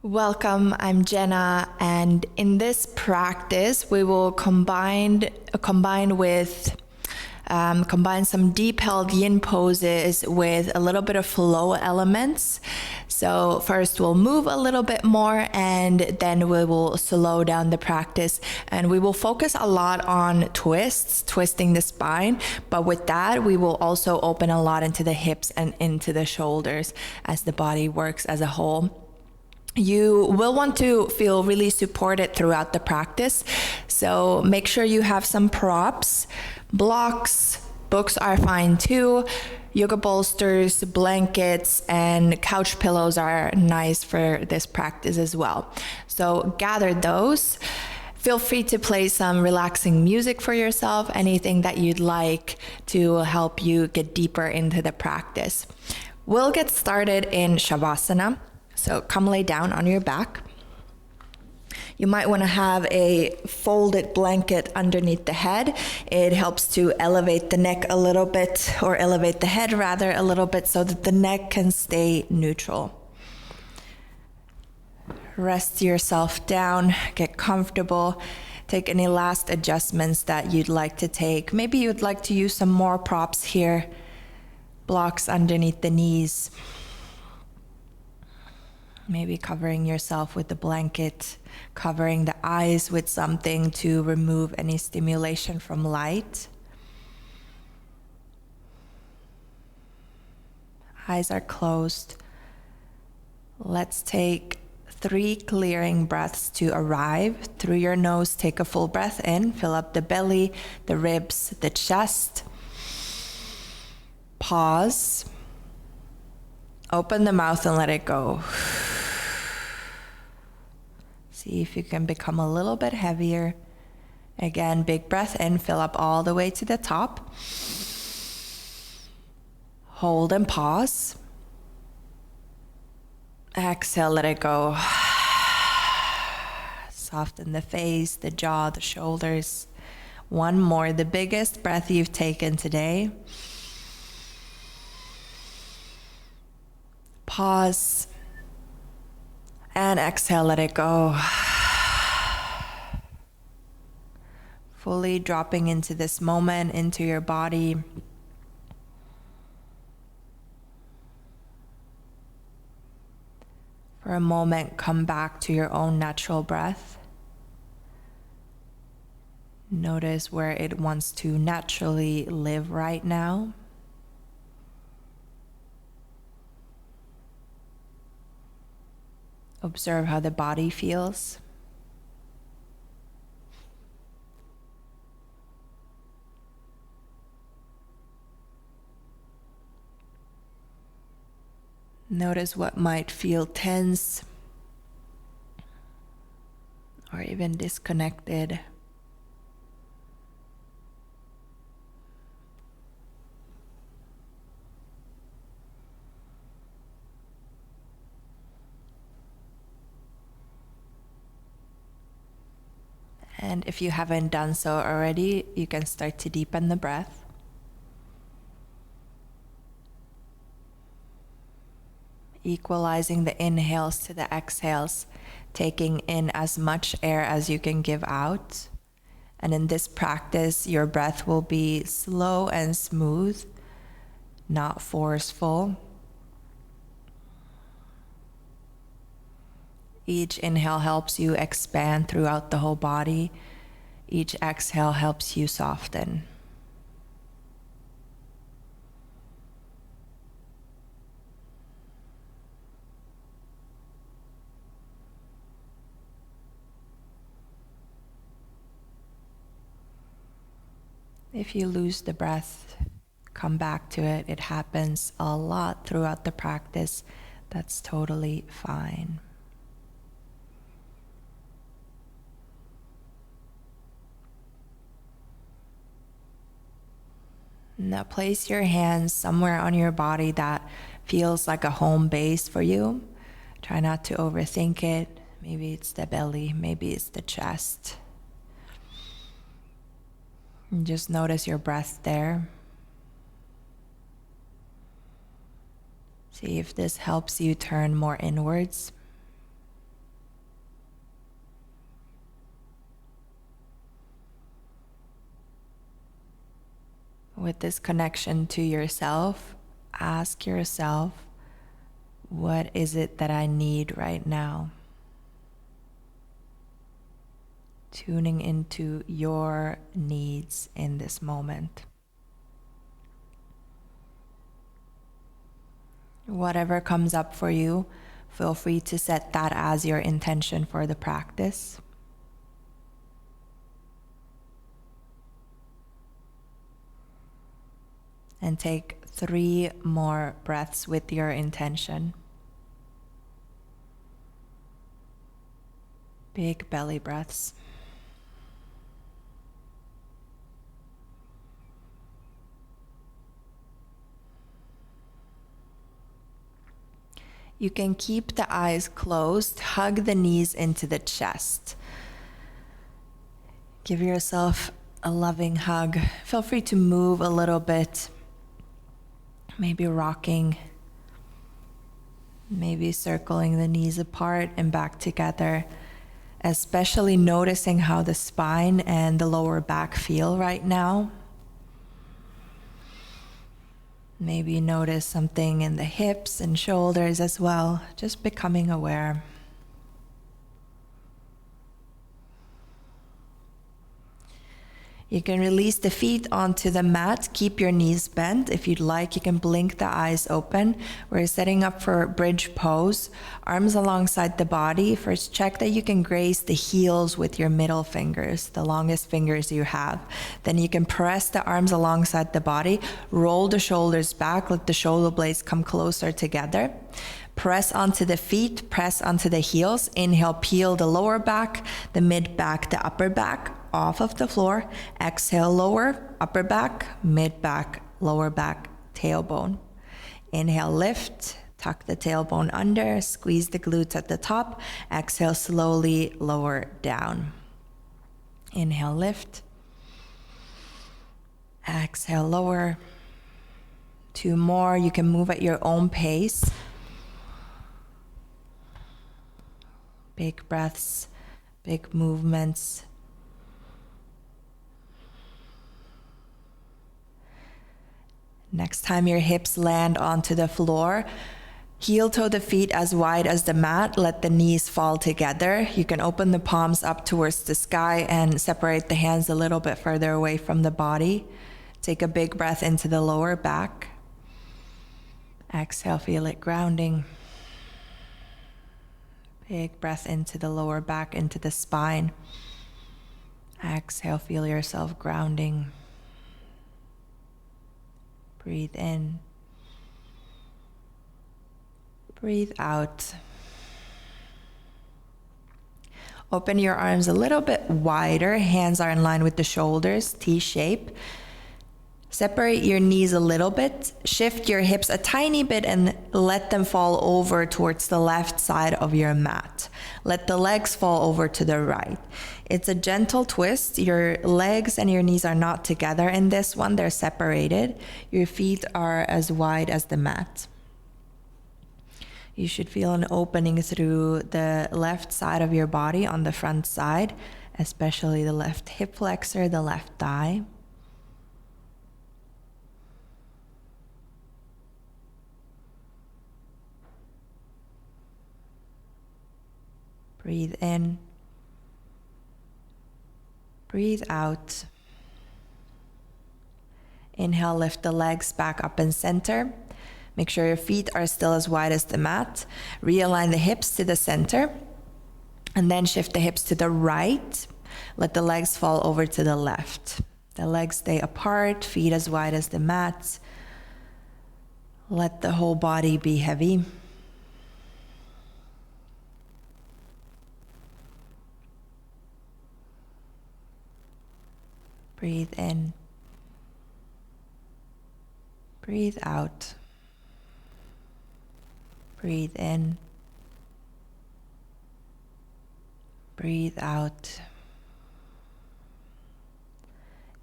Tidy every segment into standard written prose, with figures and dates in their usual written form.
Welcome, I'm Jenna, and in this practice, we will combine some deep held yin poses with a little bit of flow elements. So first we'll move a little bit more and then we will slow down the practice, and we will focus a lot on twisting the spine, but with that we will also open a lot into the hips and into the shoulders as the body works as a whole. You will want to feel really supported throughout the practice, so make sure you have some props. Blocks, books are fine too. Yoga bolsters, blankets, and couch pillows are nice for this practice as well. So gather those. Feel free to play some relaxing music for yourself, anything that you'd like to help you get deeper into the practice. We'll get started in Shavasana. So come lay down on your back. You might want to have a folded blanket underneath the head. It helps to elevate the neck a little bit, or elevate the head rather a little bit, so that the neck can stay neutral. Rest yourself down, get comfortable. Take any last adjustments that you'd like to take. Maybe you'd like to use some more props here. Blocks underneath the knees. Maybe covering yourself with the blanket, covering the eyes with something to remove any stimulation from light. Eyes are closed. Let's take 3 clearing breaths to arrive. Through your nose, take a full breath in, fill up the belly, the ribs, the chest. Pause. Open the mouth and let it go. See if you can become a little bit heavier. Again, big breath in, fill up all the way to the top. Hold and pause. Exhale, let it go. Soften the face, the jaw, the shoulders. One more, the biggest breath you've taken today. Pause. And exhale, let it go. Fully dropping into this moment, into your body. For a moment, come back to your own natural breath. Notice where it wants to naturally live right now. Observe how the body feels. Notice what might feel tense or even disconnected. And if you haven't done so already, you can start to deepen the breath. Equalizing the inhales to the exhales, taking in as much air as you can give out. And in this practice, your breath will be slow and smooth, not forceful. Each inhale helps you expand throughout the whole body. Each exhale helps you soften. If you lose the breath, come back to it. It happens a lot throughout the practice. That's totally fine. Now place your hands somewhere on your body that feels like a home base for you. Try not to overthink it. Maybe it's the belly, maybe it's the chest. And just notice your breath there. See if this helps you turn more inwards. with this connection to yourself, ask yourself, what is it that I need right now? Tuning into your needs in this moment. Whatever comes up for you, feel free to set that as your intention for the practice. And take 3 more breaths with your intention. Big belly breaths. You can keep the eyes closed, hug the knees into the chest. Give yourself a loving hug. Feel free to move a little bit. Maybe rocking, maybe circling the knees apart and back together, especially noticing how the spine and the lower back feel right now. Maybe notice something in the hips and shoulders as well, just becoming aware. You can release the feet onto the mat. Keep your knees bent. If you'd like, you can blink the eyes open. We're setting up for bridge pose. Arms alongside the body. First, check that you can grace the heels with your middle fingers, the longest fingers you have. Then you can press the arms alongside the body. Roll the shoulders back. Let the shoulder blades come closer together. Press onto the feet, press onto the heels. Inhale, peel the lower back, the mid back, the upper back off of the floor. Exhale, lower, upper back, mid back, lower back, tailbone. Inhale, lift, tuck the tailbone under, squeeze the glutes at the top. Exhale, slowly lower down. Inhale, lift. Exhale, lower. 2 more. You can move at your own pace. Big breaths, big movements. Next time your hips land onto the floor, heel toe the feet as wide as the mat. Let the knees fall together. You can open the palms up towards the sky and separate the hands a little bit further away from the body. Take a big breath into the lower back. Exhale, feel it grounding. Big breath into the lower back, into the spine. Exhale, feel yourself grounding. Breathe in. Breathe out. Open your arms a little bit wider. Hands are in line with the shoulders, T-shape. Separate your knees a little bit, shift your hips a tiny bit and let them fall over towards the left side of your mat. Let the legs fall over to the right. It's a gentle twist. Your legs and your knees are not together in this one, they're separated. Your feet are as wide as the mat. You should feel an opening through the left side of your body on the front side, especially the left hip flexor, the left thigh. Breathe in, breathe out. Inhale, lift the legs back up and center. Make sure your feet are still as wide as the mat. Realign the hips to the center and then shift the hips to the right. Let the legs fall over to the left. The legs stay apart, feet as wide as the mat. Let the whole body be heavy. Breathe in. Breathe out. Breathe in. Breathe out.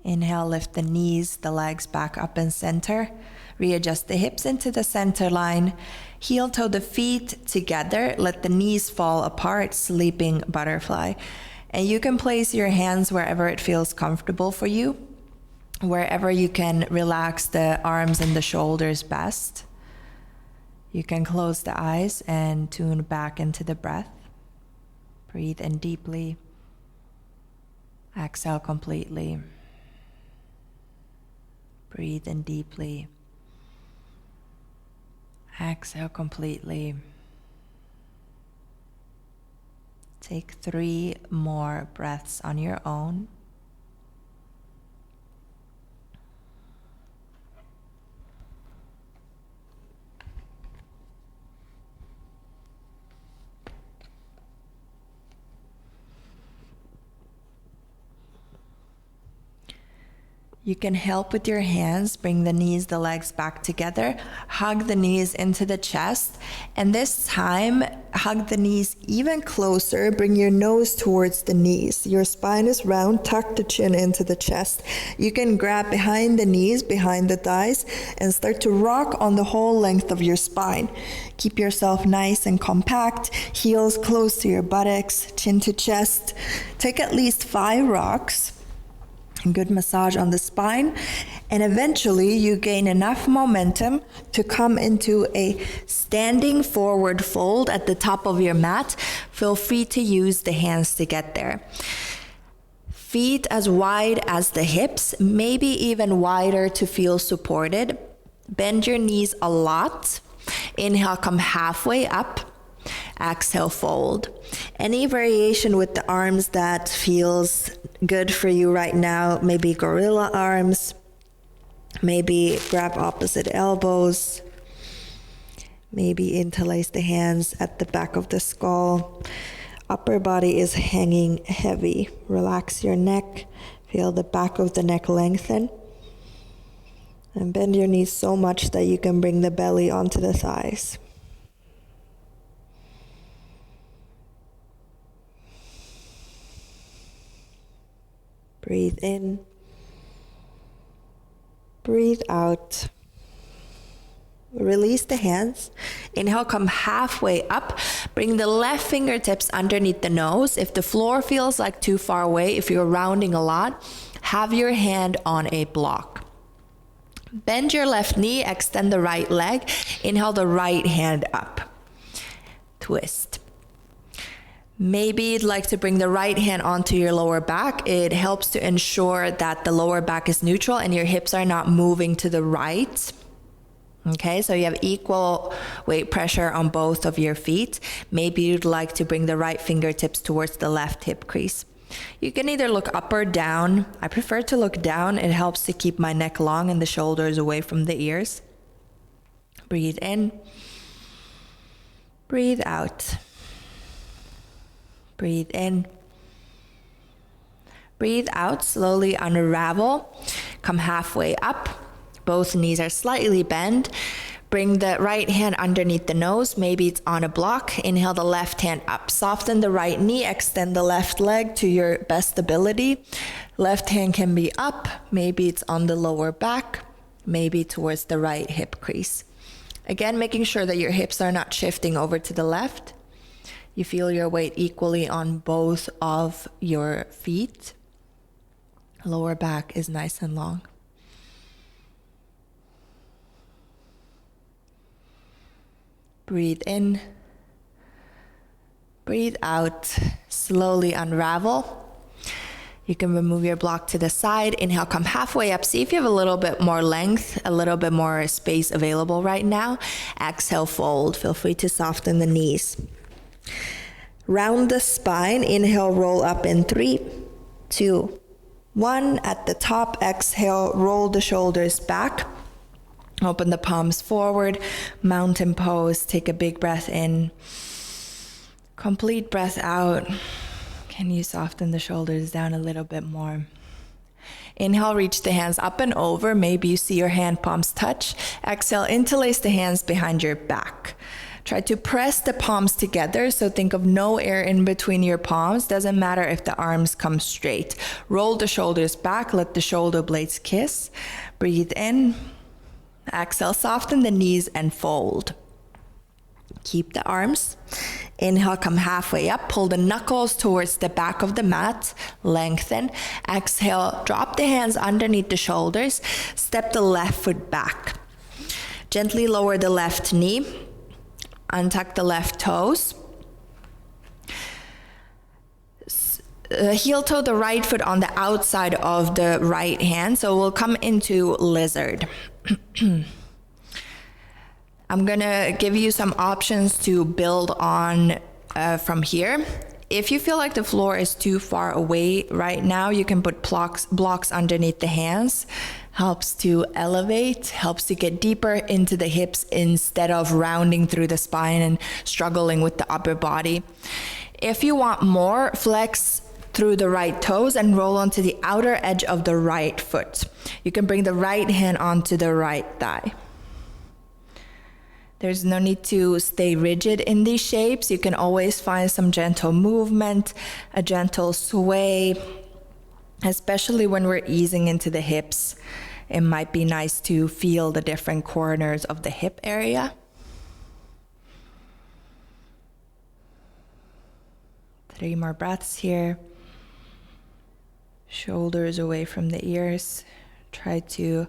Inhale, lift the knees, the legs back up and center. Readjust the hips into the center line. Heel toe the feet together. Let the knees fall apart, sleeping butterfly. And you can place your hands wherever it feels comfortable for you. Wherever you can relax the arms and the shoulders best, you can close the eyes and tune back into the breath. Breathe in deeply. Exhale completely. Breathe in deeply. Exhale completely. Take 3 more breaths on your own. You can help with your hands, bring the knees, the legs back together, hug the knees into the chest, and this time, hug the knees even closer, bring your nose towards the knees. Your spine is round, tuck the chin into the chest. You can grab behind the knees, behind the thighs, and start to rock on the whole length of your spine. Keep yourself nice and compact, heels close to your buttocks, chin to chest. Take at least 5 rocks. Good massage on the spine, and eventually you gain enough momentum to come into a standing forward fold at the top of your mat. Feel free to use the hands to get there. Feet as wide as the hips, maybe even wider to feel supported. Bend your knees a lot. Inhale, come halfway up. Exhale, fold. Any variation with the arms that feels good for you right now, maybe gorilla arms, maybe grab opposite elbows, maybe interlace the hands at the back of the skull. Upper body is hanging heavy. Relax your neck, feel the back of the neck lengthen, and bend your knees so much that you can bring the belly onto the thighs. Breathe in, breathe out. Release the hands. Inhale, come halfway up. Bring the left fingertips underneath the nose. If the floor feels like too far away, if you're rounding a lot, have your hand on a block. Bend your left knee, extend the right leg. Inhale the right hand up. Twist. Maybe you'd like to bring the right hand onto your lower back. It helps to ensure that the lower back is neutral and your hips are not moving to the right. Okay, so you have equal weight pressure on both of your feet. Maybe you'd like to bring the right fingertips towards the left hip crease. You can either look up or down. I prefer to look down. It helps to keep my neck long and the shoulders away from the ears. Breathe in. Breathe out. Breathe in. Breathe out, slowly unravel. Come halfway up. Both knees are slightly bent. Bring the right hand underneath the nose. Maybe it's on a block. Inhale the left hand up. Soften the right knee. Extend the left leg to your best ability. Left hand can be up. Maybe it's on the lower back. Maybe towards the right hip crease. Again, making sure that your hips are not shifting over to the left. You feel your weight equally on both of your feet. Lower back is nice and long. Breathe in. Breathe out. Slowly unravel. You can remove your block to the side. Inhale, come halfway up. See if you have a little bit more length, a little bit more space available right now. Exhale, fold. Feel free to soften the knees. Round the spine. Inhale, roll up in 3, 2, 1. At the top, exhale, roll the shoulders back. Open the palms forward. Mountain pose. Take a big breath in. Complete breath out. Can you soften the shoulders down a little bit more? Inhale, reach the hands up and over. Maybe you see your hand palms touch. Exhale, interlace the hands behind your back. Try to press the palms together, so think of no air in between your palms. Doesn't matter if the arms come straight. Roll the shoulders back, let the shoulder blades kiss. Breathe in. Exhale, soften the knees and fold. Keep the arms. Inhale, come halfway up, pull the knuckles towards the back of the mat, lengthen. Exhale, drop the hands underneath the shoulders, step the left foot back. Gently lower the left knee, untuck the left toes. Heel toe the right foot on the outside of the right hand, so we'll come into lizard. I'm gonna give you some options to build on from here. If you feel like the floor is too far away right now, you can put blocks underneath the hands. Helps to elevate, helps to get deeper into the hips instead of rounding through the spine and struggling with the upper body. If you want more, flex through the right toes and roll onto the outer edge of the right foot. You can bring the right hand onto the right thigh. There's no need to stay rigid in these shapes. You can always find some gentle movement, a gentle sway, especially when we're easing into the hips. It might be nice to feel the different corners of the hip area. 3 more breaths here. Shoulders away from the ears. Try to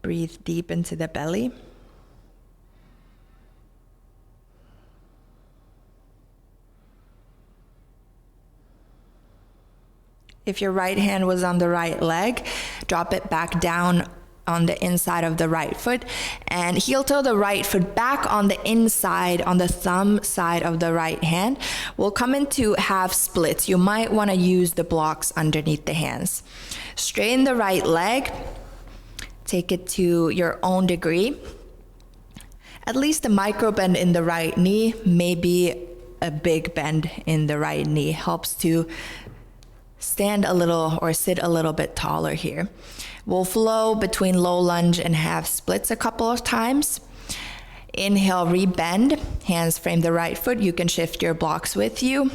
breathe deep into the belly. If your right hand was on the right leg, drop it back down on the inside of the right foot and heel toe the right foot back on the inside, on the thumb side of the right hand. We'll come into half splits. You might want to use the blocks underneath the hands. Straighten the right leg. Take it to your own degree. At least a micro bend in the right knee, maybe a big bend in the right knee. Helps to stand a little or sit a little bit taller here. We'll flow between low lunge and half splits a couple of times. Inhale, rebend, hands frame the right foot. You can shift your blocks with you.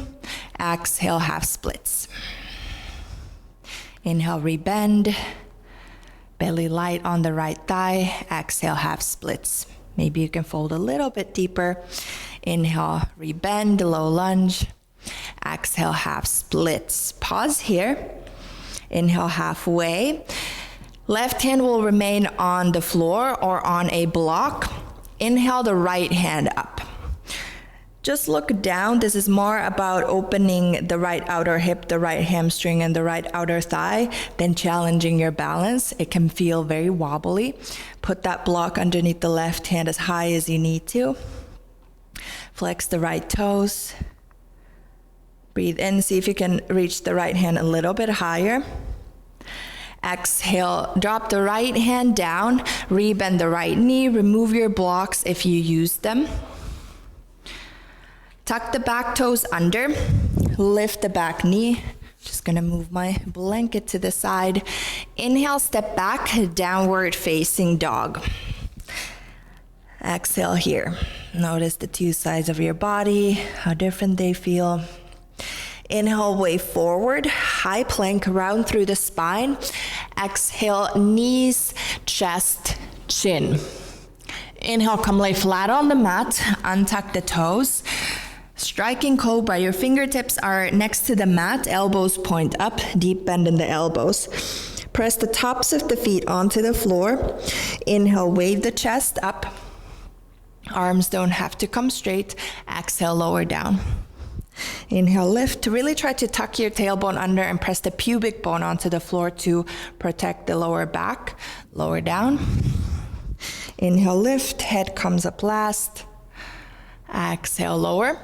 Exhale, half splits. Inhale, rebend, belly light on the right thigh. Exhale, half splits. Maybe you can fold a little bit deeper. Inhale, rebend, low lunge. Exhale, half splits. Pause here. Inhale, halfway. Left hand will remain on the floor or on a block. Inhale the right hand up. Just look down. This is more about opening the right outer hip, the right hamstring, and the right outer thigh than challenging your balance. It can feel very wobbly. Put that block underneath the left hand as high as you need to. Flex the right toes. Breathe in, see if you can reach the right hand a little bit higher. Exhale, drop the right hand down, rebend the right knee, remove your blocks if you use them. Tuck the back toes under, lift the back knee. Just gonna move my blanket to the side. Inhale, step back, downward facing dog. Exhale here. Notice the two sides of your body, how different they feel. Inhale, way forward, high plank, round through the spine. Exhale, knees, chest, chin. Inhale, come lay flat on the mat, untuck the toes. Striking cobra, your fingertips are next to the mat, elbows point up, deep bend in the elbows. Press the tops of the feet onto the floor. Inhale, wave the chest up. Arms don't have to come straight. Exhale, lower down. Inhale, lift. Really try to tuck your tailbone under and press the pubic bone onto the floor to protect the lower back. Lower down. Inhale, lift. Head comes up last. Exhale, lower.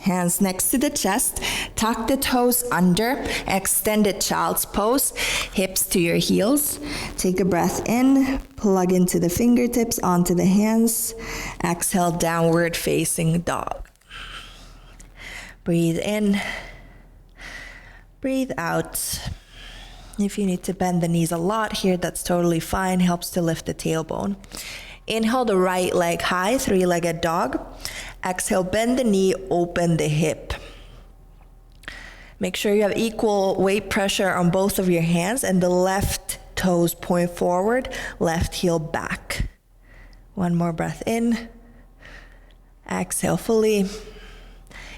Hands next to the chest. Tuck the toes under. Extended child's pose. Hips to your heels. Take a breath in. Plug into the fingertips onto the hands. Exhale, downward facing dog. Breathe in, breathe out. If you need to bend the knees a lot here, that's totally fine. Helps to lift the tailbone. Inhale the right leg high, three-legged dog. Exhale, bend the knee, open the hip. Make sure you have equal weight pressure on both of your hands and the left toes point forward, left heel back. One more breath in. Exhale fully.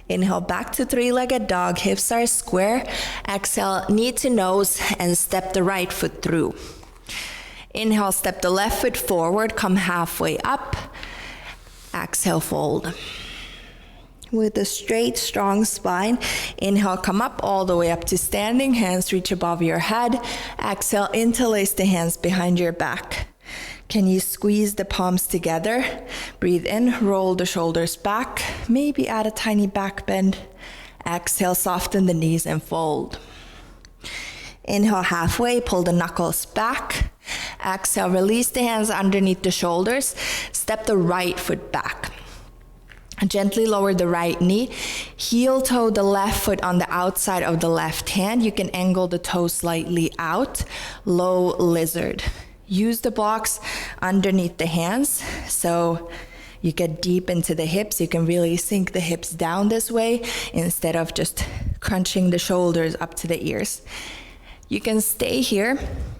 Inhale, back to three-legged dog. Hips are square. Exhale, knee to nose and step the right foot through. Inhale, step the left foot forward, come halfway up. Exhale, fold. With a straight, strong spine, inhale, come up all the way up to standing. Hands reach above your head. Exhale, interlace the hands behind your back. Can you squeeze the palms together? Breathe in, roll the shoulders back. Maybe add a tiny back bend. Exhale, soften the knees and fold. Inhale, halfway, pull the knuckles back. Exhale, release the hands underneath the shoulders. Step the right foot back. Gently lower the right knee. Heel toe the left foot on the outside of the left hand. You can angle the toe slightly out. Low lizard. Use the blocks underneath the hands so you get deep into the hips. You can really sink the hips down this way instead of just crunching the shoulders up to the ears. You can stay here.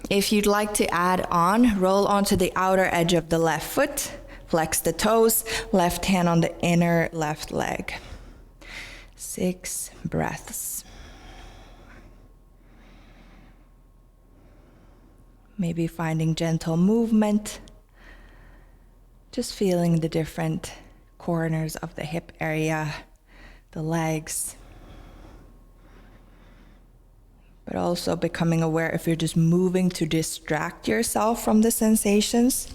If you'd like to add on, roll onto the outer edge of the left foot. Flex the toes, left hand on the inner left leg. 6 breaths. Maybe finding gentle movement. Just feeling the different corners of the hip area, the legs. But also becoming aware if you're just moving to distract yourself from the sensations.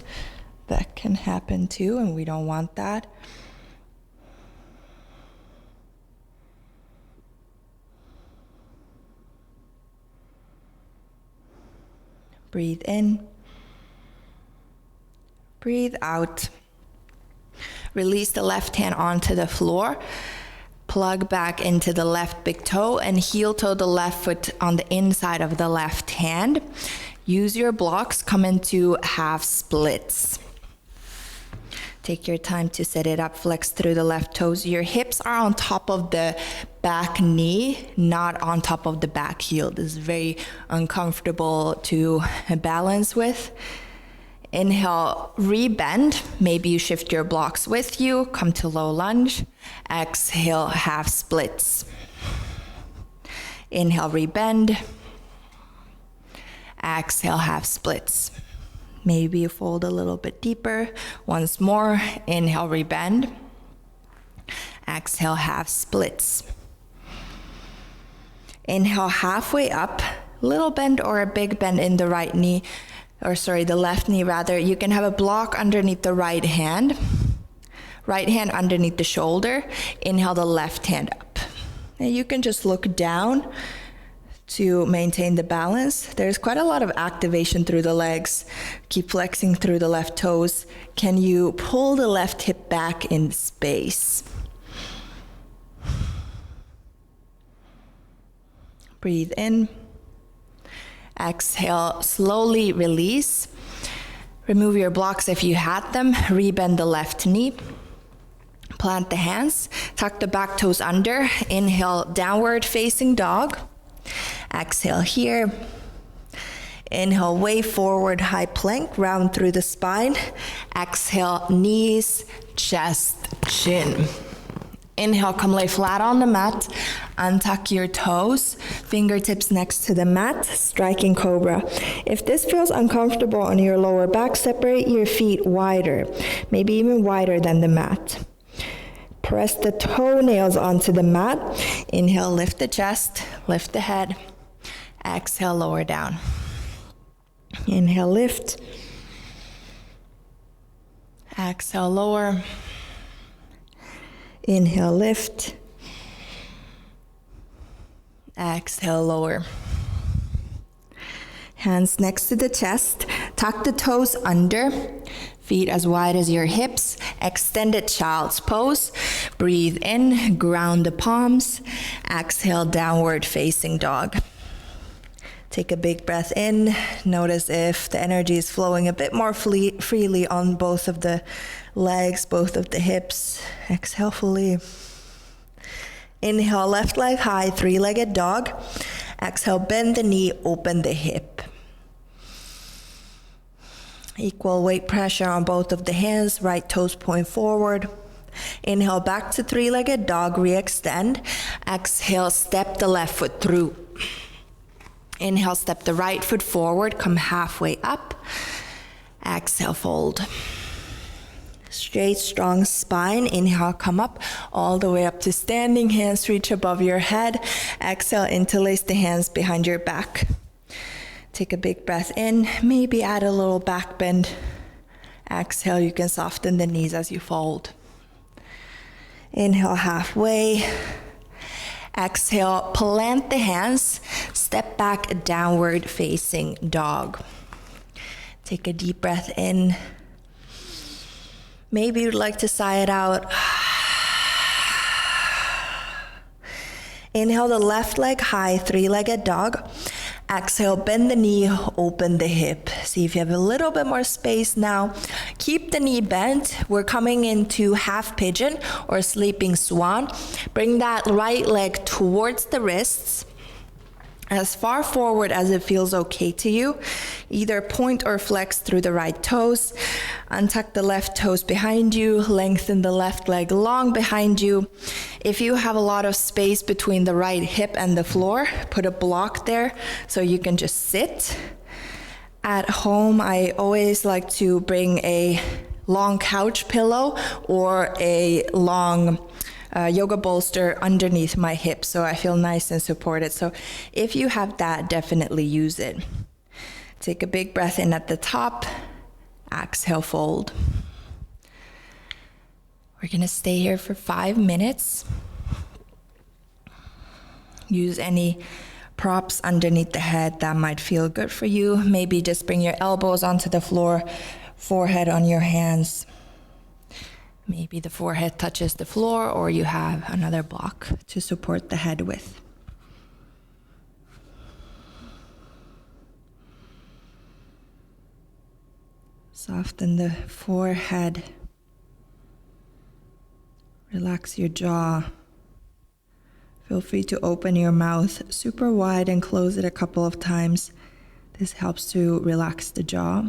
That can happen too, and we don't want that. Breathe in. Breathe out. Release the left hand onto the floor. Plug back into the left big toe and heel toe the left foot on the inside of the left hand. Use your blocks, come into half splits. Take your time to set it up, flex through the left toes. Your hips are on top of the back knee, not on top of the back heel. This is very uncomfortable to balance with. Inhale, rebend. Maybe you shift your blocks with you. Come to low lunge. Exhale, half splits. Inhale, rebend. Exhale, half splits. Maybe you fold a little bit deeper. Once more, inhale, rebend. Exhale, half splits. Inhale, halfway up, little bend or a big bend in the right knee, the left knee rather. You can have a block underneath the right hand underneath the shoulder. Inhale the left hand up. And you can just look down to maintain the balance. There's quite a lot of activation through the legs. Keep flexing through the left toes. Can you pull the left hip back in space? Breathe in. Exhale, slowly release. Remove your blocks if you had them. Rebend the left knee. Plant the hands. Tuck the back toes under. Inhale, downward facing dog. Exhale here. Inhale, way forward, high plank, round through the spine. Exhale, knees, chest, chin. Inhale, come lay flat on the mat. Untuck your toes, fingertips next to the mat, striking cobra. If this feels uncomfortable on your lower back, separate your feet wider, maybe even wider than the mat. Press the toenails onto the mat. Inhale, lift the chest, lift the head. Exhale, lower down. Inhale, lift. Exhale, lower. Inhale, lift. Exhale, lower. Hands next to the chest. Tuck the toes under. Feet as wide as your hips. Extended child's pose. Breathe in, ground the palms. Exhale, downward facing dog. Take a big breath in. Notice if the energy is flowing a bit more freely on both of the legs, both of the hips. Exhale fully. Inhale, left leg high, three-legged dog. Exhale, bend the knee, open the hip. Equal weight pressure on both of the hands, right toes point forward. Inhale back to three-legged dog, re-extend. Exhale, step the left foot through. Inhale, step the right foot forward, come halfway up. Exhale, fold. Straight, strong spine. Inhale, come up all the way up to standing. Hands reach above your head. Exhale, interlace the hands behind your back. Take a big breath in. Maybe add a little back bend. Exhale, you can soften the knees as you fold. Inhale, halfway. Exhale, plant the hands. Step back, downward facing dog. Take a deep breath in. Maybe you'd like to sigh it out. Inhale the left leg high, three-legged dog. Exhale, bend the knee, open the hip. See if you have a little bit more space now. Keep the knee bent. We're coming into half pigeon or sleeping swan. Bring that right leg towards the wrists, as far forward as it feels okay to you. Either point or flex through the right toes. Untuck the left toes behind you. Lengthen the left leg long behind you. If you have a lot of space between the right hip and the floor, put a block there so you can just sit. At home, I always like to bring a long couch pillow or a long yoga bolster underneath my hips so I feel nice and supported. So if you have that, definitely use it. Take a big breath in at the top. Exhale, fold. We're gonna stay here for 5 minutes. Use any props underneath the head that might feel good for you. Maybe just bring your elbows onto the floor, forehead on your hands. Maybe the forehead touches the floor or you have another block to support the head with. Soften the forehead. Relax your jaw. Feel free to open your mouth super wide and close it a couple of times. This helps to relax the jaw.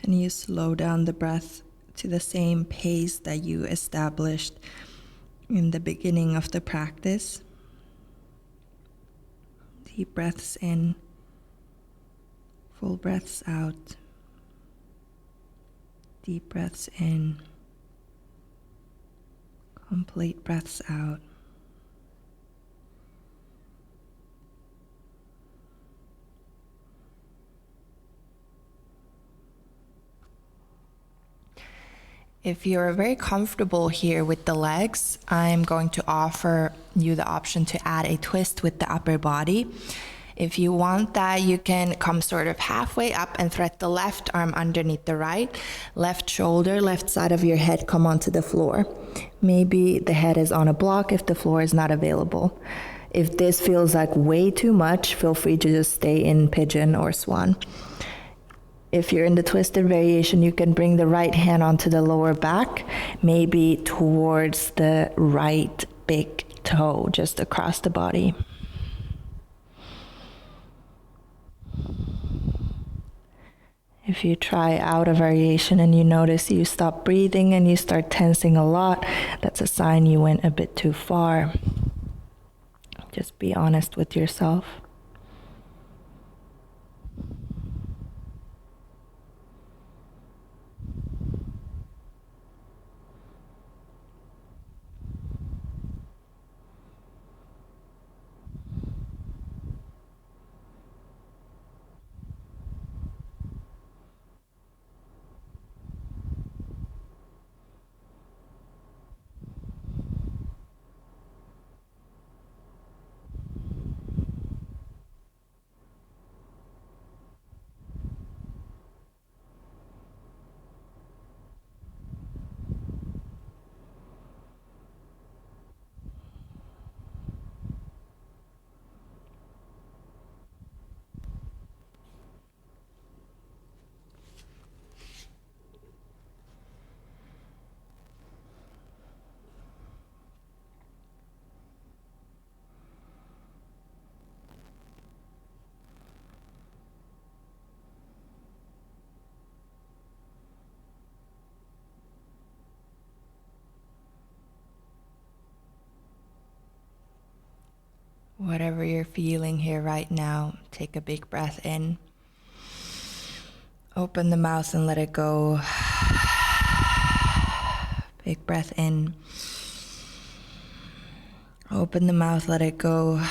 Can you slow down the breath to the same pace that you established in the beginning of the practice? Deep breaths in, full breaths out. Deep breaths in, complete breaths out. If you're very comfortable here with the legs, I'm going to offer you the option to add a twist with the upper body. If you want that, you can come sort of halfway up and thread the left arm underneath the right. Left shoulder, left side of your head come onto the floor. Maybe the head is on a block if the floor is not available. If this feels like way too much, feel free to just stay in pigeon or swan. If you're in the twisted variation, you can bring the right hand onto the lower back, maybe towards the right big toe, just across the body. If you try out a variation and you notice you stop breathing and you start tensing a lot, that's a sign you went a bit too far. Just be honest with yourself. Whatever you're feeling here right now, take a big breath in. Open the mouth and let it go. Big breath in. Open the mouth, let it go.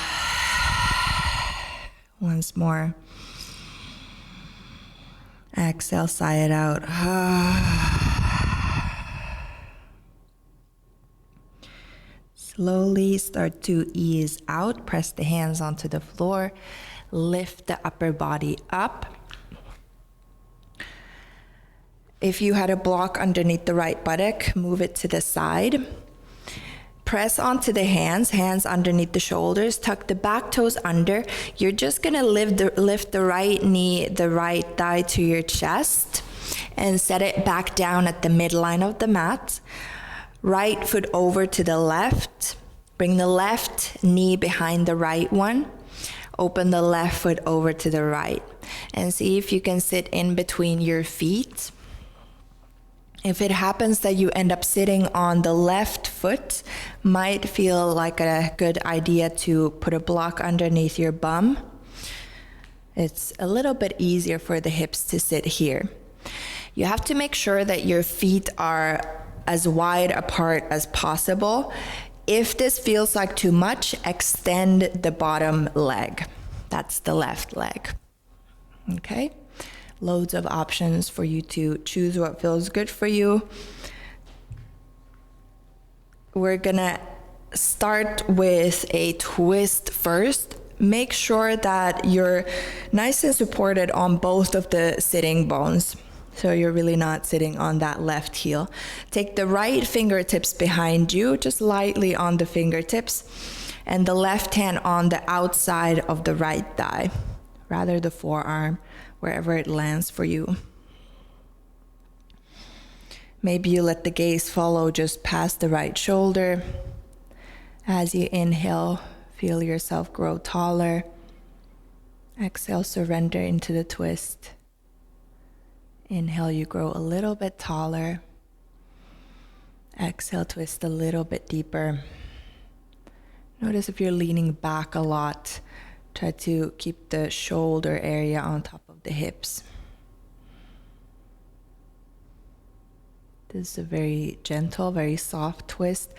Once more. Exhale, sigh it out. Slowly start to ease out. Press the hands onto the floor. Lift the upper body up. If you had a block underneath the right buttock, move it to the side. Press onto the hands underneath the shoulders. Tuck the back toes under. You're just gonna lift the right knee, the right thigh to your chest and set it back down at the midline of the mat. Right foot over to the left. Bring the left knee behind the right one. Open the left foot over to the right. And see if you can sit in between your feet. If it happens that you end up sitting on the left foot, might feel like a good idea to put a block underneath your bum. It's a little bit easier for the hips to sit here. You have to make sure that your feet are as wide apart as possible. If this feels like too much, extend the bottom leg. That's the left leg. Okay? Loads of options for you to choose what feels good for you. We're gonna start with a twist first. Make sure that you're nice and supported on both of the sitting bones. So you're really not sitting on that left heel. Take the right fingertips behind you, just lightly on the fingertips, and the left hand on the outside of the right thigh, rather the forearm, wherever it lands for you. Maybe you let the gaze follow just past the right shoulder. As you inhale, feel yourself grow taller. Exhale, surrender into the twist. Inhale, you grow a little bit taller. Exhale, twist a little bit deeper. Notice if you're leaning back a lot. Try to keep the shoulder area on top of the hips. This is a very gentle, very soft twist.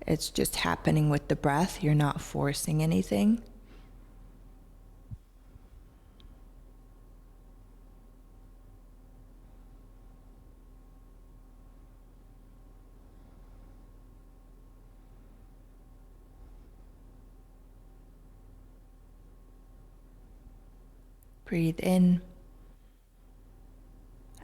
It's just happening with the breath. You're not forcing anything. Breathe in.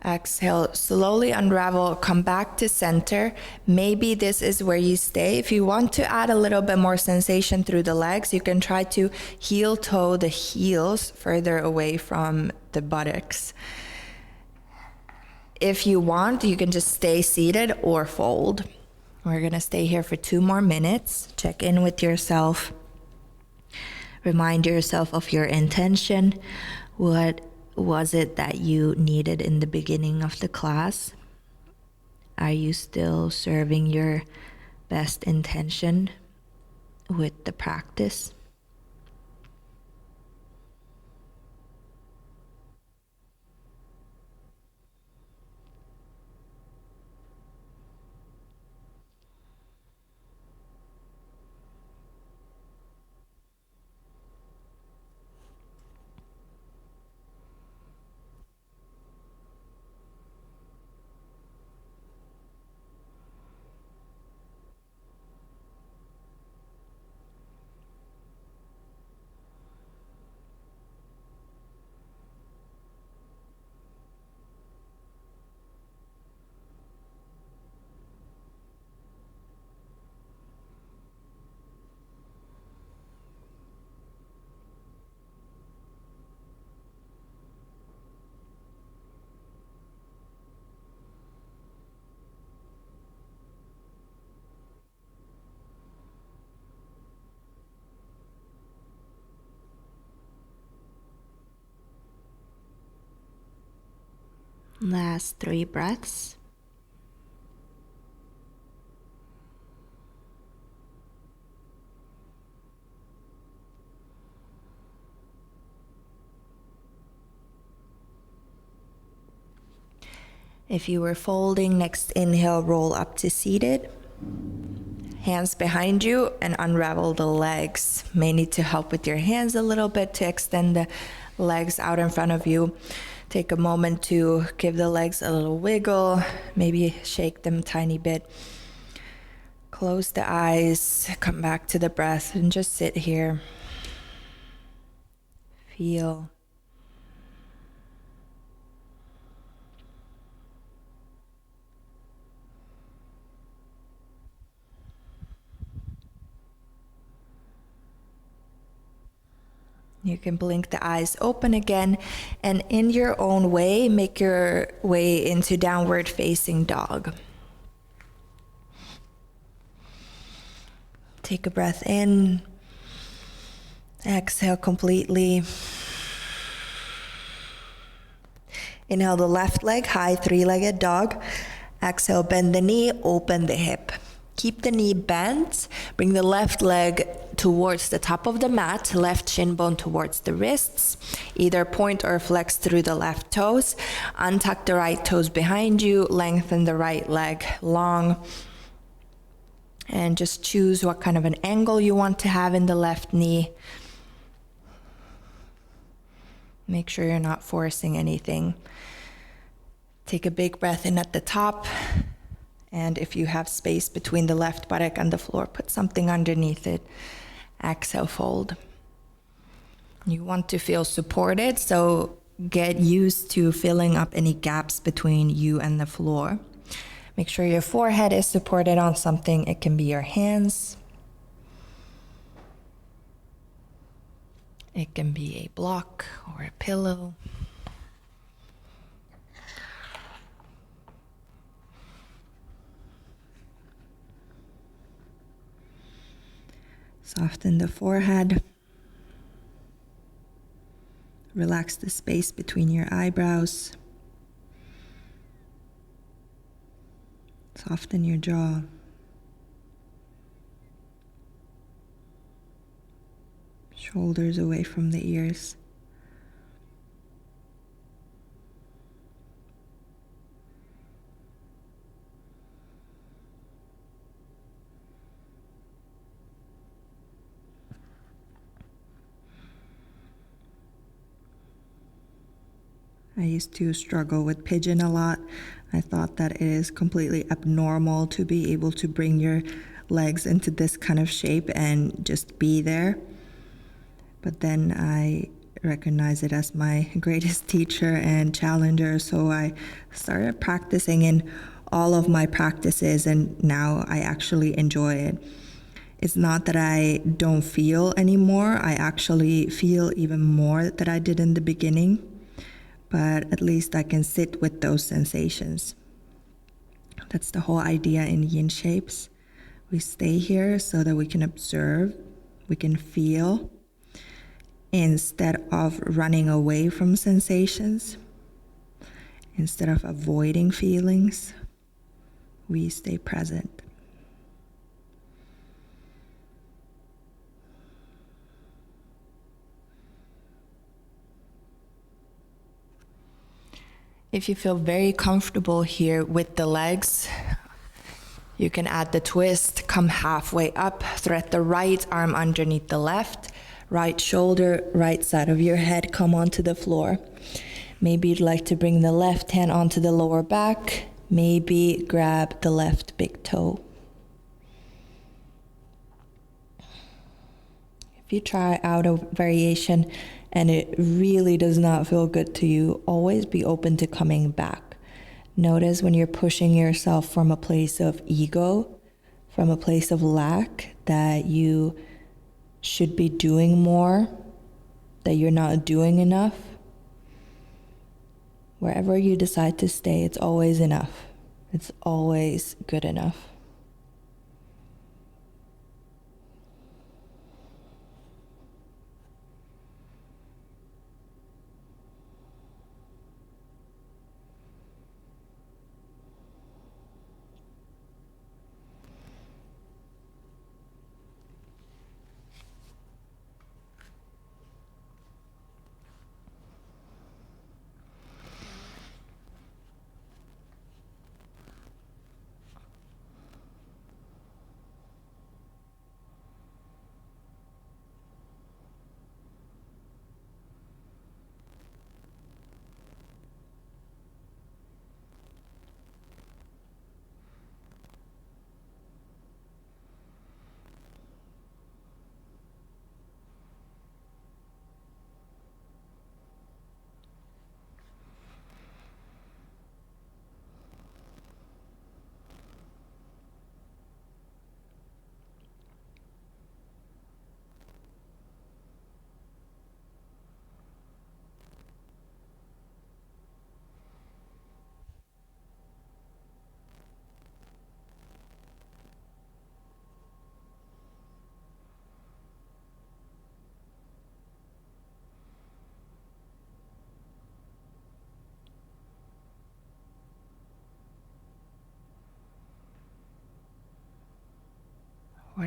Exhale, slowly unravel, come back to center. Maybe this is where you stay. If you want to add a little bit more sensation through the legs, you can try to heel toe the heels further away from the buttocks. If you want, you can just stay seated or fold. We're gonna stay here for 2 more minutes. Check in with yourself. Remind yourself of your intention. What was it that you needed in the beginning of the class? Are you still serving your best intention with the practice? Last 3 breaths. If you were folding, next inhale, roll up to seated. Hands behind you and unravel the legs. May need to help with your hands a little bit to extend the legs out in front of you. Take a moment to give the legs a little wiggle, maybe shake them a tiny bit. Close the eyes, come back to the breath and just sit here. Feel. You can blink the eyes open again, and in your own way, make your way into downward facing dog. Take a breath in, exhale completely. Inhale the left leg, high three-legged dog. Exhale, bend the knee, open the hip. Keep the knee bent, bring the left leg towards the top of the mat, left shin bone towards the wrists, either point or flex through the left toes. Untuck the right toes behind you, lengthen the right leg long, and just choose what kind of an angle you want to have in the left knee. Make sure you're not forcing anything. Take a big breath in at the top. And if you have space between the left buttock and the floor, put something underneath it. Exhale, fold. You want to feel supported, so get used to filling up any gaps between you and the floor. Make sure your forehead is supported on something. It can be your hands. It can be a block or a pillow. Soften the forehead. Relax the space between your eyebrows. Soften your jaw. Shoulders away from the ears. I used to struggle with Pigeon a lot. I thought that it is completely abnormal to be able to bring your legs into this kind of shape and just be there. But then I recognized it as my greatest teacher and challenger, so I started practicing in all of my practices, and now I actually enjoy it. It's not that I don't feel anymore. I actually feel even more than I did in the beginning. But at least I can sit with those sensations. That's the whole idea in yin shapes. We stay here so that we can observe, we can feel, instead of running away from sensations, instead of avoiding feelings, we stay present. If you feel very comfortable here with the legs, you can add the twist, come halfway up, thread the right arm underneath the left, right shoulder, right side of your head, come onto the floor. Maybe you'd like to bring the left hand onto the lower back, maybe grab the left big toe. If you try out a variation and it really does not feel good to you, always be open to coming back. Notice when you're pushing yourself from a place of ego, from a place of lack, that you should be doing more, that you're not doing enough. Wherever you decide to stay, it's always enough. It's always good enough.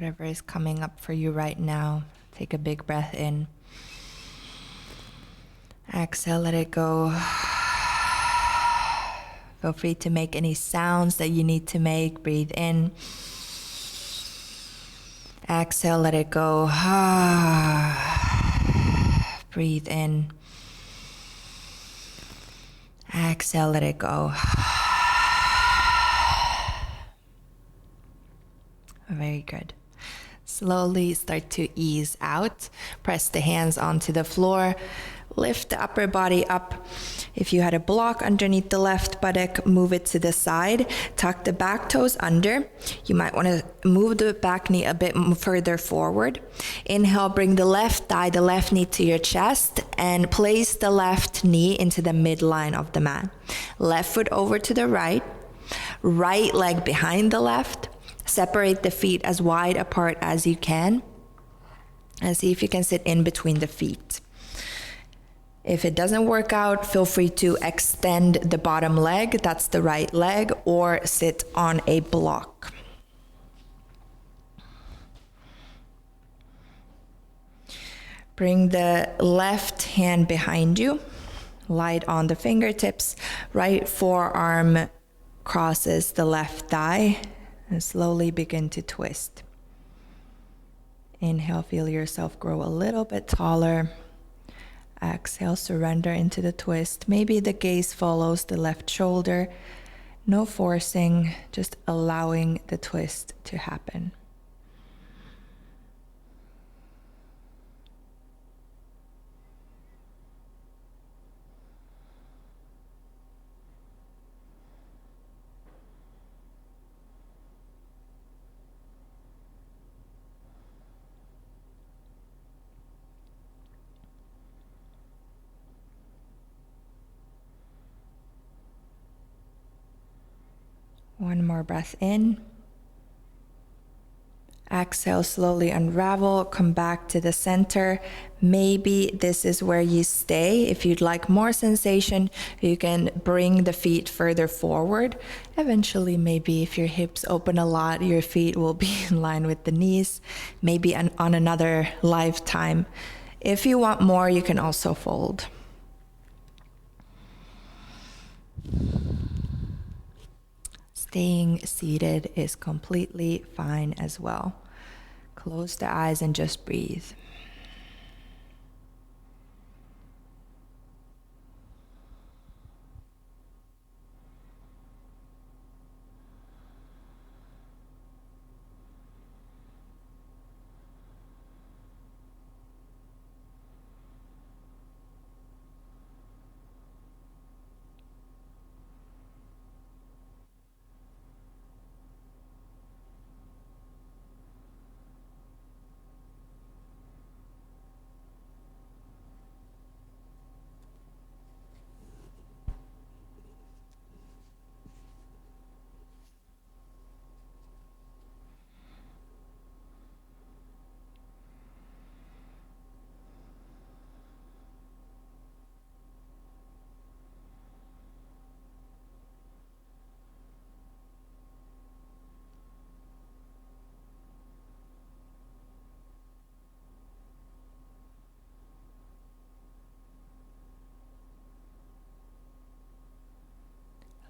whatever is coming up for you right now. Take a big breath in. Exhale, let it go. Feel free to make any sounds that you need to make. Breathe in. Exhale, let it go. Breathe in. Exhale, let it go. Very good. Slowly start to ease out. Press the hands onto the floor. Lift the upper body up. If you had a block underneath the left buttock, move it to the side. Tuck the back toes under. You might want to move the back knee a bit further forward. Inhale, bring the left thigh, the left knee to your chest, and place the left knee into the midline of the mat. Left foot over to the right. Right leg behind the left. Separate the feet as wide apart as you can. And see if you can sit in between the feet. If it doesn't work out, feel free to extend the bottom leg, that's the right leg, or sit on a block. Bring the left hand behind you, light on the fingertips, right forearm crosses the left thigh, and slowly begin to twist. Inhale, feel yourself grow a little bit taller. Exhale, surrender into the twist. Maybe the gaze follows the left shoulder. No forcing, just allowing the twist to happen. One more breath in. Exhale, slowly unravel, come back to the center. Maybe this is where you stay. If you'd like more sensation, you can bring the feet further forward. Eventually, maybe if your hips open a lot, your feet will be in line with the knees, maybe on another lifetime. If you want more, you can also fold. Staying seated is completely fine as well. Close the eyes and just breathe.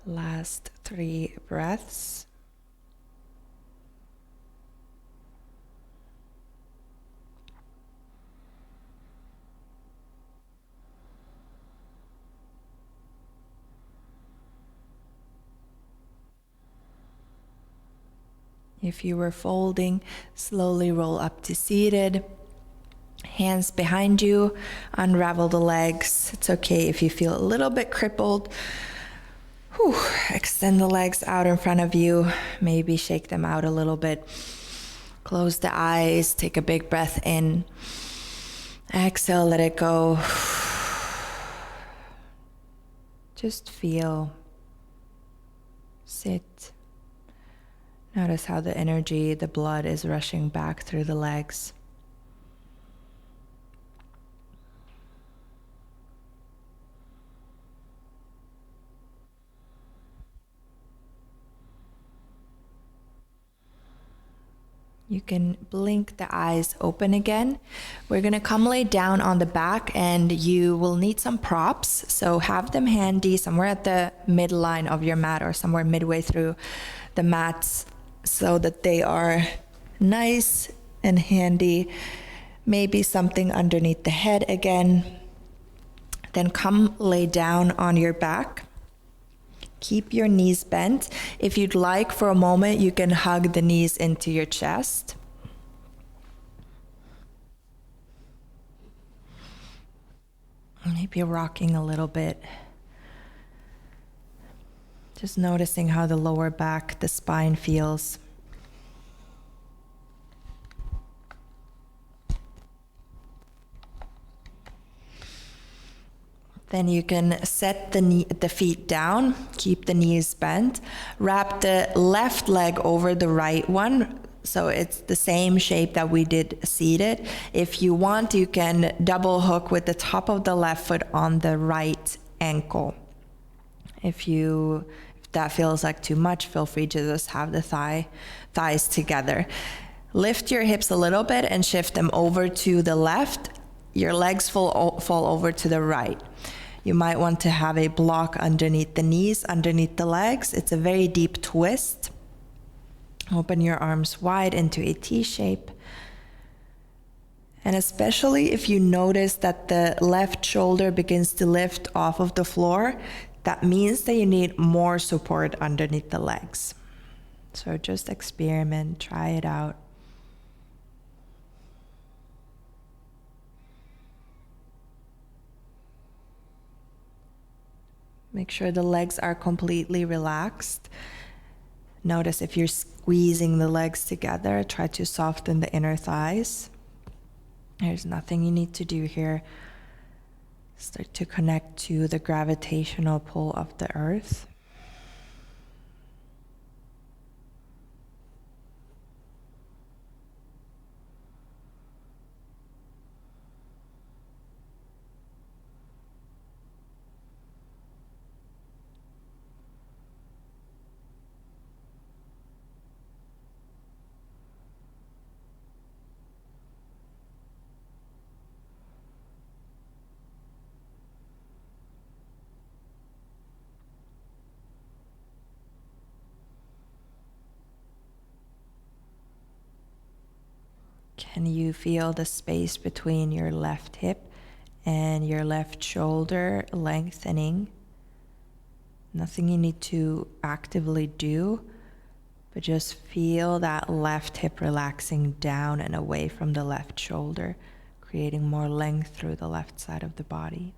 Last 3 breaths. If you were folding, slowly roll up to seated. Hands behind you, unravel the legs. It's okay if you feel a little bit crippled. Extend the legs out in front of you. Maybe shake them out a little bit. Close the eyes, take a big breath in. Exhale, let it go. Just feel. Sit. Notice how the energy, the blood is rushing back through the legs. You can blink the eyes open again. We're gonna come lay down on the back, and you will need some props. So have them handy somewhere at the midline of your mat or somewhere midway through the mats so that they are nice and handy. Maybe something underneath the head again. Then come lay down on your back. Keep your knees bent. If you'd like, for a moment, you can hug the knees into your chest. Maybe rocking a little bit. Just noticing how the lower back, the spine feels. Then you can set the feet down, keep the knees bent, wrap the left leg over the right one, so it's the same shape that we did seated. If you want, you can double hook with the top of the left foot on the right ankle. If that feels like too much, feel free to just have the thighs together. Lift your hips a little bit and shift them over to the left. Your legs fall over to the right. You might want to have a block underneath the knees, underneath the legs. It's a very deep twist. Open your arms wide into a T shape. And especially if you notice that the left shoulder begins to lift off of the floor, that means that you need more support underneath the legs. So just experiment, try it out. Make sure the legs are completely relaxed. Notice if you're squeezing the legs together, try to soften the inner thighs. There's nothing you need to do here. Start to connect to the gravitational pull of the earth. Can you feel the space between your left hip and your left shoulder lengthening? Nothing you need to actively do, but just feel that left hip relaxing down and away from the left shoulder, creating more length through the left side of the body.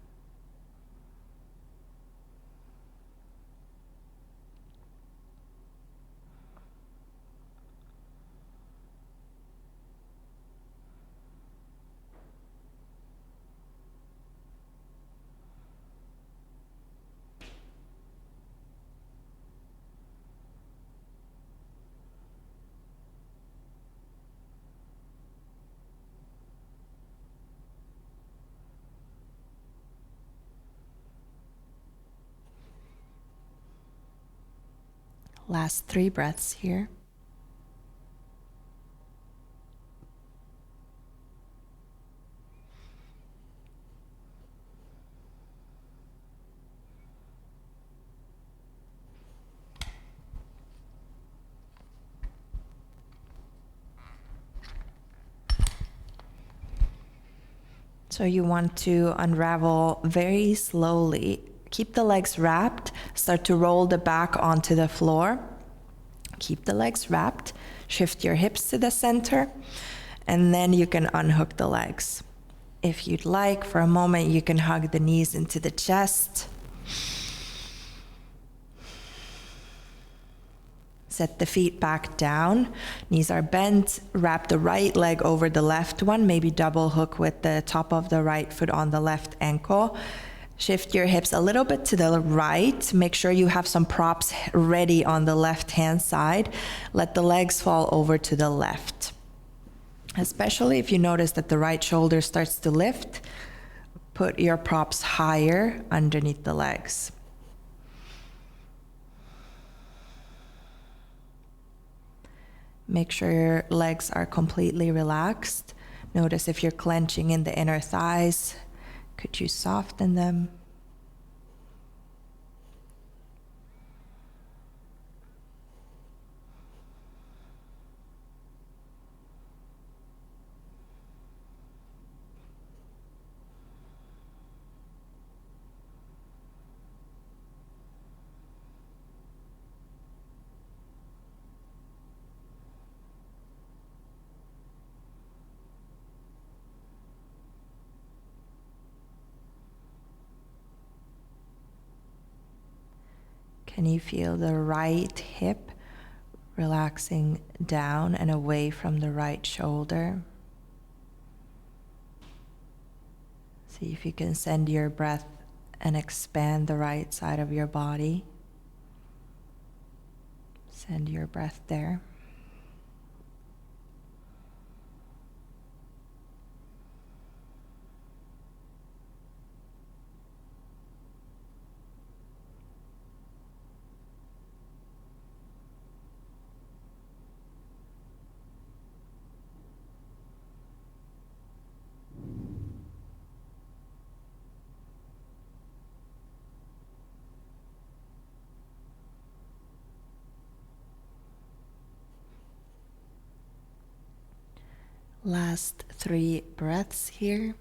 Last 3 breaths here. So you want to unravel very slowly. Keep the legs wrapped, start to roll the back onto the floor. Keep the legs wrapped, shift your hips to the center, and then you can unhook the legs. If you'd like, for a moment, you can hug the knees into the chest. Set the feet back down, knees are bent, wrap the right leg over the left one, maybe double hook with the top of the right foot on the left ankle. Shift your hips a little bit to the right. Make sure you have some props ready on the left-hand side. Let the legs fall over to the left. Especially if you notice that the right shoulder starts to lift, put your props higher underneath the legs. Make sure your legs are completely relaxed. Notice if you're clenching in the inner thighs. Could you soften them? Can you feel the right hip relaxing down and away from the right shoulder? See if you can send your breath and expand the right side of your body. Send your breath there. Last 3 breaths here.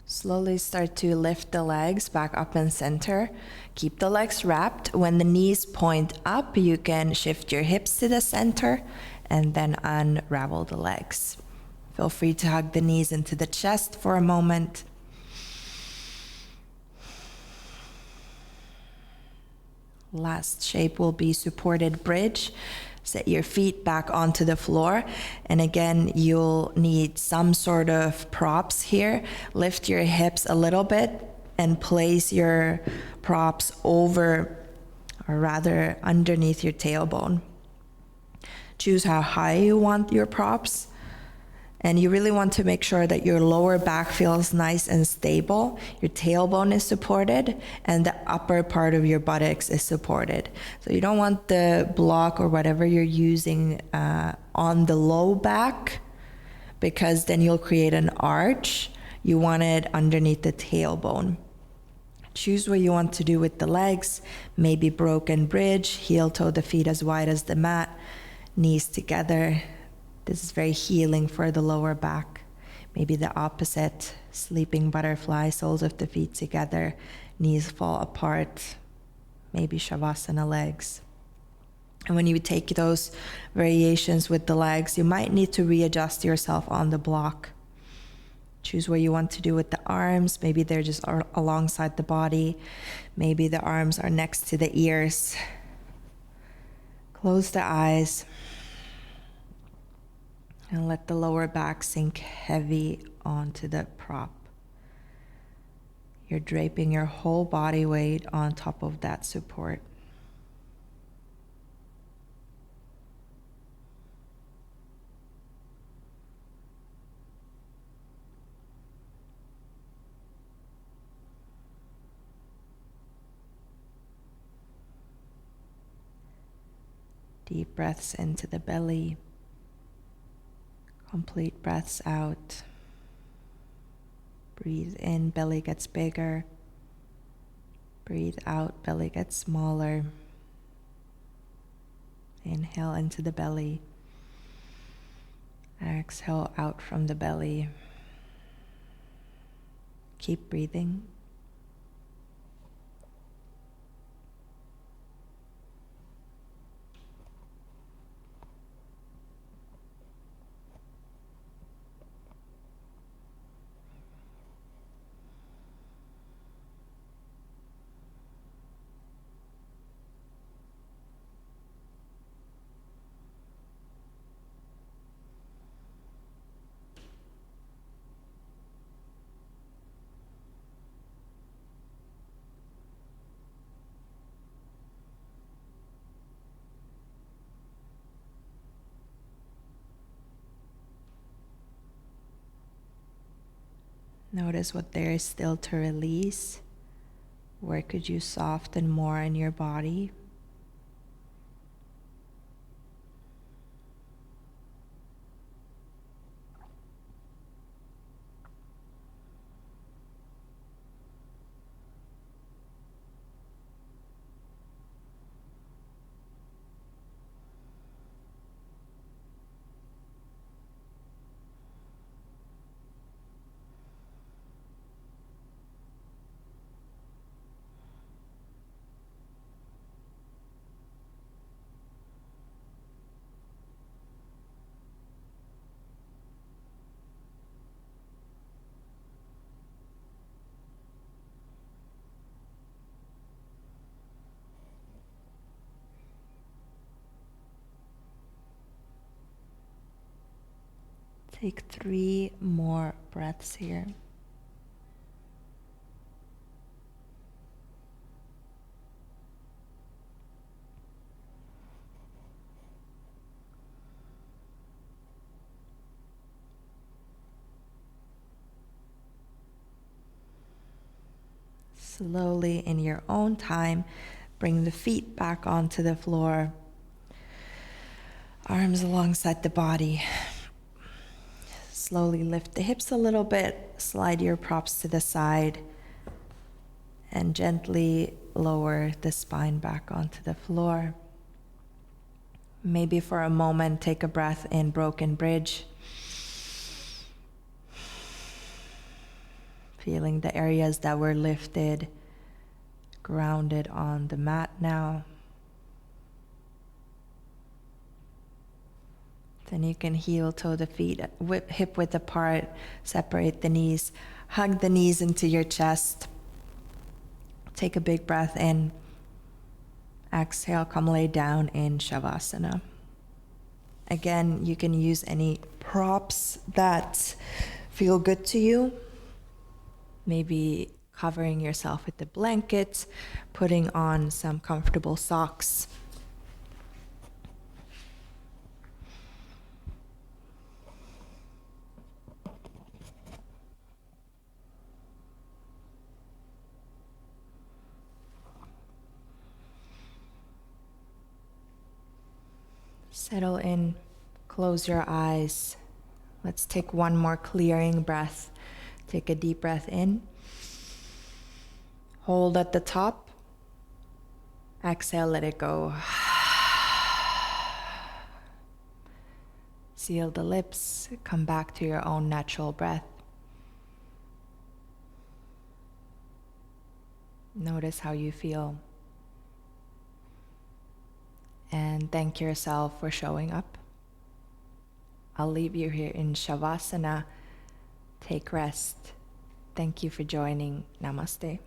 Slowly start to lift the legs back up and center. Keep the legs wrapped. When the knees point up, you can shift your hips to the center and then unravel the legs. Feel free to hug the knees into the chest for a moment. Last shape will be supported bridge. Set your feet back onto the floor. And again, you'll need some sort of props here. Lift your hips a little bit and place your props over, or rather underneath your tailbone. Choose how high you want your props. And you really want to make sure that your lower back feels nice and stable. Your tailbone is supported and the upper part of your buttocks is supported. So you don't want the block or whatever you're using on the low back, because then you'll create an arch. You want it underneath the tailbone. Choose what you want to do with the legs. Maybe broken bridge, heel toe the feet as wide as the mat, knees together. This is very healing for the lower back. Maybe the opposite, sleeping butterfly, soles of the feet together, knees fall apart. Maybe Shavasana legs. And when you take those variations with the legs, you might need to readjust yourself on the block. Choose what you want to do with the arms. Maybe they're just alongside the body. Maybe the arms are next to the ears. Close the eyes. And let the lower back sink heavy onto the prop. You're draping your whole body weight on top of that support. Deep breaths into the belly. Complete breaths out. Breathe in, belly gets bigger. Breathe out, belly gets smaller. Inhale into the belly. Exhale out from the belly. Keep breathing. Notice what there is still to release. Where could you soften more in your body? Take 3 more breaths here. Slowly, in your own time, bring the feet back onto the floor. Arms alongside the body. Slowly lift the hips a little bit, slide your props to the side, and gently lower the spine back onto the floor. Maybe for a moment, take a breath in broken bridge. Feeling the areas that were lifted, grounded on the mat now. Then you can heel toe the feet, hip width apart, separate the knees, hug the knees into your chest. Take a big breath in. Exhale, come lay down in Shavasana. Again, you can use any props that feel good to you. Maybe covering yourself with the blanket, putting on some comfortable socks. Settle in, close your eyes. Let's take one more clearing breath. Take a deep breath in. Hold at the top. Exhale, let it go. Seal the lips. Come back to your own natural breath. Notice how you feel. And thank yourself for showing up. I'll leave you here in Shavasana. Take rest. Thank you for joining. Namaste.